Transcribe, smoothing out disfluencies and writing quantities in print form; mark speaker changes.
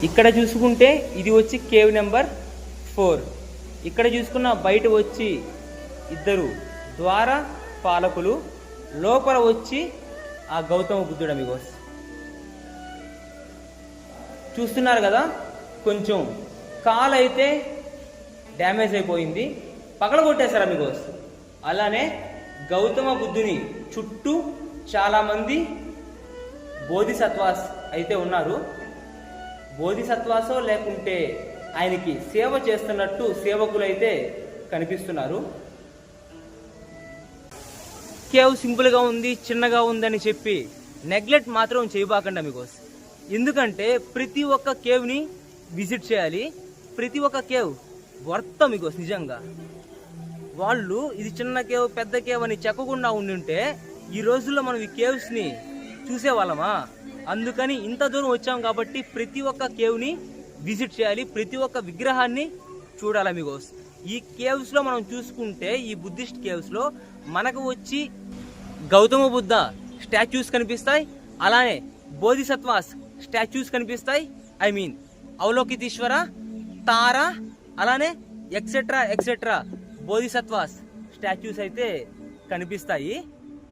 Speaker 1: ఇక్కడ చూసుకుంటే ఇది వచ్చి కేవ్ నెంబర్ 4. ఇక్కడ చూసుకున్న బయట వచ్చి ఇద్దరు ద్వార పాలకులు, లోపల వచ్చి ఆ గౌతమ బుద్ధుడు అమిగోస్. చూస్తున్నారు కదా, కొంచెం కాలు అయితే డ్యామేజ్ అయిపోయింది, పగలగొట్టేశారు అమిగోస్. అలానే గౌతమ బుద్ధుని చుట్టూ చాలామంది బోధిసత్వాస్ అయితే ఉన్నారు. బోధిసత్వాసో లేకుంటే ఆయనకి సేవ చేస్తున్నట్టు సేవకులు అయితే కనిపిస్తున్నారు. కేవ్ సింపుల్గా ఉంది, చిన్నగా ఉందని చెప్పి నెగ్లెక్ట్ మాత్రం చేయబాకండి అమిగోస్. ఎందుకంటే ప్రతి ఒక్క కేవ్ని విజిట్ చేయాలి. ప్రతి ఒక్క కేవ్ వర్త్ అమిగోస్. నిజంగా వాళ్ళు ఇది చిన్న కేవ్ పెద్ద కేవ్ అని చెప్పకుండా ఉండుంటే ఈ రోజుల్లో మనం ఈ కేవ్స్ని చూసేవాళ్ళమా? అందుకని ఇంత దూరం వచ్చాం కాబట్టి ప్రతి ఒక్క కేవ్ని విజిట్ చేయాలి, ప్రతి ఒక్క విగ్రహాన్ని చూడాలి అమిగోస్. ఈ కేవ్స్లో మనం చూసుకుంటే ఈ బుద్ధిస్ట్ కేవ్స్లో మనకు వచ్చి గౌతమ బుద్ధ స్టాచ్యూస్ కనిపిస్తాయి, అలానే బోధిసత్వాస్ స్టాచ్యూస్ కనిపిస్తాయి. ఐ మీన్ అవలోకితీశ్వర, తార, అలానే ఎక్సెట్రా ఎక్సెట్రా బోధిసత్వాస్ స్టాచ్యూస్ అయితే కనిపిస్తాయి.